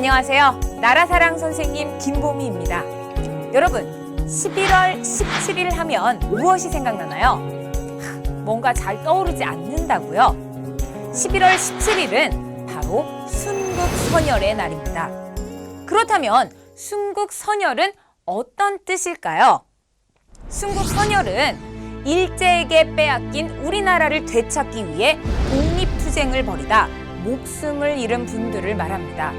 안녕하세요. 나라사랑 선생님 김보미입니다. 여러분, 11월 17일 하면 무엇이 생각나나요? 뭔가 잘 떠오르지 않는다고요? 11월 17일은 바로 순국선열의 날입니다. 그렇다면 순국선열은 어떤 뜻일까요? 순국선열은 일제에게 빼앗긴 우리나라를 되찾기 위해 독립투쟁을 벌이다 목숨을 잃은 분들을 말합니다.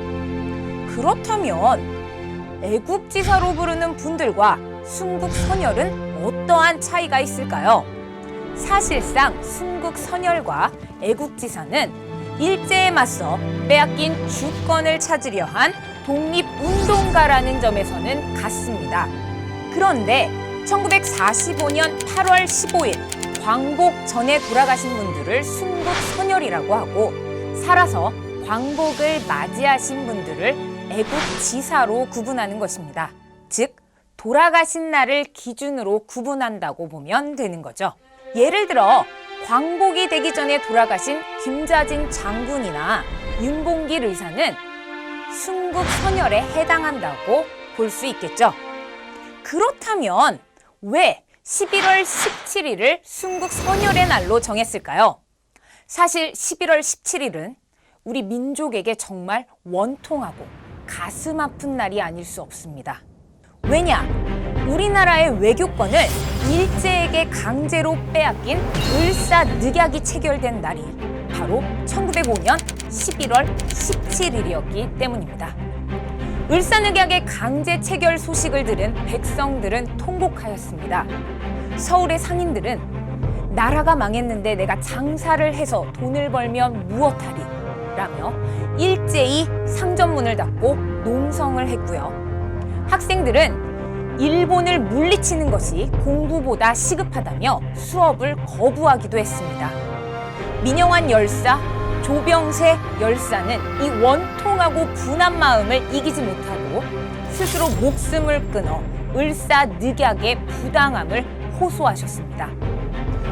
그렇다면 애국지사로 부르는 분들과 순국선열은 어떠한 차이가 있을까요? 사실상 순국선열과 애국지사는 일제에 맞서 빼앗긴 주권을 찾으려 한 독립운동가라는 점에서는 같습니다. 그런데 1945년 8월 15일 광복 전에 돌아가신 분들을 순국선열이라고 하고 살아서 광복을 맞이하신 분들을 애국지사로 구분하는 것입니다. 즉, 돌아가신 날을 기준으로 구분한다고 보면 되는 거죠. 예를 들어 광복이 되기 전에 돌아가신 김자진 장군이나 윤봉길 의사는 순국선열에 해당한다고 볼 수 있겠죠. 그렇다면 왜 11월 17일을 순국선열의 날로 정했을까요? 사실 11월 17일은 우리 민족에게 정말 원통하고 가슴 아픈 날이 아닐 수 없습니다. 왜냐? 우리나라의 외교권을 일제에게 강제로 빼앗긴 을사늑약이 체결된 날이 바로 1905년 11월 17일이었기 때문입니다. 을사늑약의 강제 체결 소식을 들은 백성들은 통곡하였습니다. 서울의 상인들은 나라가 망했는데 내가 장사를 해서 돈을 벌면 무엇하리? 라며 일제히 상점문을 닫고 농성을 했고요. 학생들은 일본을 물리치는 것이 공부보다 시급하다며 수업을 거부하기도 했습니다. 민영환 열사, 조병세 열사는 이 원통하고 분한 마음을 이기지 못하고 스스로 목숨을 끊어 을사늑약의 부당함을 호소하셨습니다.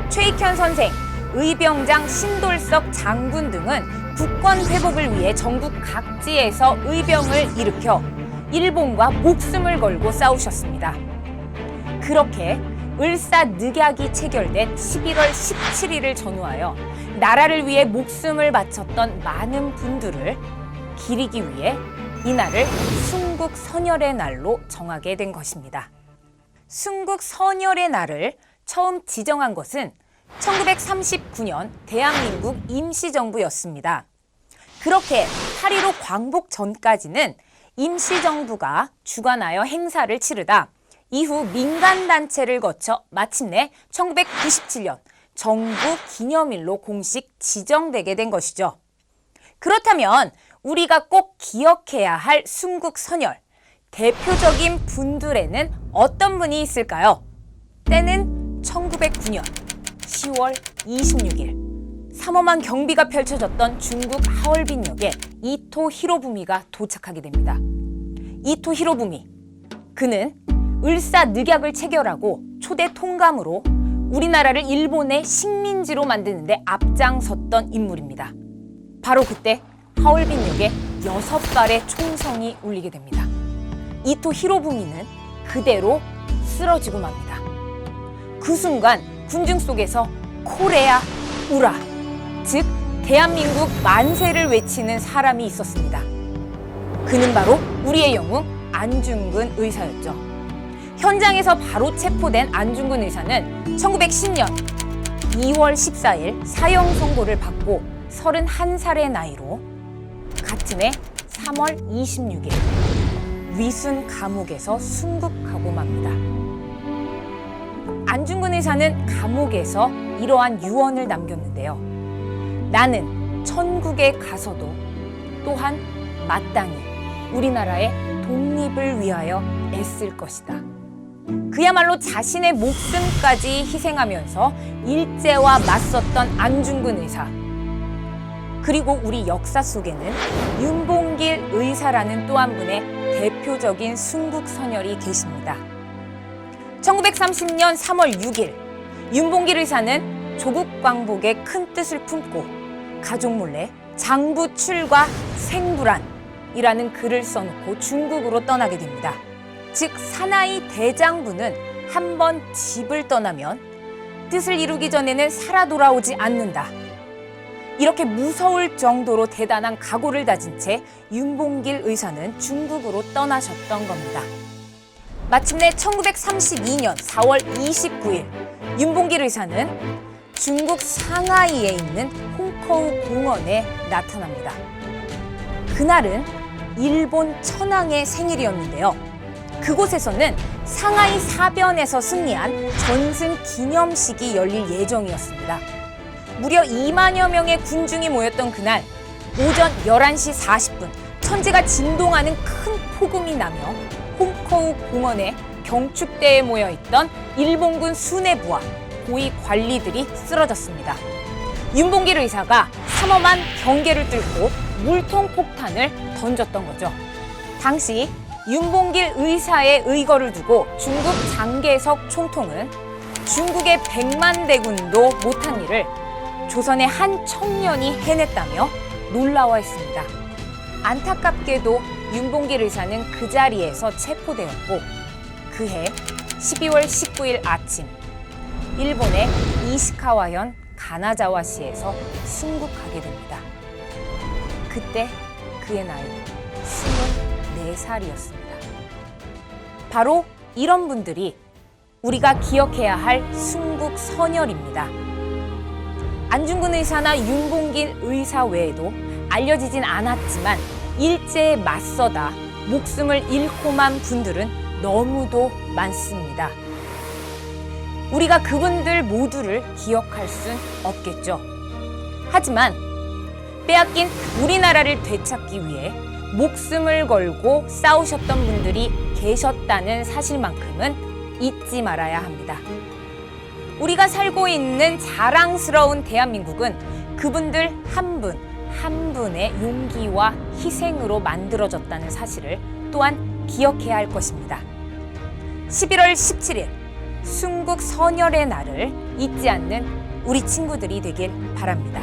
최익현 선생, 의병장 신돌석 장군 등은 국권 회복을 위해 전국 각지에서 의병을 일으켜 일본과 목숨을 걸고 싸우셨습니다. 그렇게 을사늑약이 체결된 11월 17일을 전후하여 나라를 위해 목숨을 바쳤던 많은 분들을 기리기 위해 이날을 순국선열의 날로 정하게 된 것입니다. 순국선열의 날을 처음 지정한 것은 1939년 대한민국 임시정부였습니다. 그렇게 8.15 광복 전까지는 임시정부가 주관하여 행사를 치르다 이후 민간단체를 거쳐 마침내 1997년 정부 기념일로 공식 지정되게 된 것이죠. 그렇다면 우리가 꼭 기억해야 할 순국선열, 대표적인 분들에는 어떤 분이 있을까요? 때는 1909년 10월 26일 삼엄한 경비가 펼쳐졌던 중국 하얼빈역에 이토 히로부미가 도착하게 됩니다. 이토 히로부미, 그는 을사늑약을 체결하고 초대 통감으로 우리나라를 일본의 식민지로 만드는 데 앞장섰던 인물입니다. 바로 그때 하얼빈역에 6발의 총성이 울리게 됩니다. 이토 히로부미는 그대로 쓰러지고 맙니다. 그 순간 군중 속에서 코레아 우라, 즉 대한민국 만세를 외치는 사람이 있었습니다. 그는 바로 우리의 영웅 안중근 의사였죠. 현장에서 바로 체포된 안중근 의사는 1910년 2월 14일 사형 선고를 받고 31살의 나이로 같은 해 3월 26일 위순 감옥에서 순국하고 맙니다. 안중근 의사는 감옥에서 이러한 유언을 남겼는데요. 나는 천국에 가서도 또한 마땅히 우리나라의 독립을 위하여 애쓸 것이다. 그야말로 자신의 목숨까지 희생하면서 일제와 맞섰던 안중근 의사. 그리고 우리 역사 속에는 윤봉길 의사라는 또 한 분의 대표적인 순국선열이 계십니다. 1930년 3월 6일 윤봉길 의사는 조국 광복의 큰 뜻을 품고 가족 몰래 장부 출과 생불안, 이라는 글을 써놓고 중국으로 떠나게 됩니다. 즉 사나이 대장부는 한 번 집을 떠나면 뜻을 이루기 전에는 살아 돌아오지 않는다. 이렇게 무서울 정도로 대단한 각오를 다진 채 윤봉길 의사는 중국으로 떠나셨던 겁니다. 마침내 1932년 4월 29일 윤봉길 의사는 중국 상하이에 있는 홍커우 공원에 나타납니다. 그날은 일본 천황의 생일이었는데요. 그곳에서는 상하이 사변에서 승리한 전승 기념식이 열릴 예정이었습니다. 무려 2만여 명의 군중이 모였던 그날 오전 11시 40분 천지가 진동하는 큰 폭음이 나며 홍커우 공원에 경축대에 모여있던 일본군 수뇌부와 고위 관리들이 쓰러졌습니다. 윤봉길 의사가 삼엄한 경계를 뚫고 물통폭탄을 던졌던 거죠. 당시 윤봉길 의사의 의거를 두고 중국 장개석 총통은 중국의 100만 대군도 못한 일을 조선의 한 청년이 해냈다며 놀라워했습니다. 안타깝게도 윤봉길 의사는 그 자리에서 체포되었고 그해 12월 19일 아침 일본의 이시카와현 가나자와시에서 순국하게 됩니다. 그때 그의 나이 24살이었습니다. 바로 이런 분들이 우리가 기억해야 할 순국 선열입니다. 안중근 의사나 윤봉길 의사 외에도 알려지진 않았지만 일제에 맞서다 목숨을 잃고만 분들은 너무도 많습니다. 우리가 그분들 모두를 기억할 순 없겠죠. 하지만 빼앗긴 우리나라를 되찾기 위해 목숨을 걸고 싸우셨던 분들이 계셨다는 사실만큼은 잊지 말아야 합니다. 우리가 살고 있는 자랑스러운 대한민국은 그분들 한 분 한 분의 용기와 희생으로 만들어졌다는 사실을 또한 기억해야 할 것입니다. 11월 17일 순국 선열의 날을 잊지 않는 우리 친구들이 되길 바랍니다.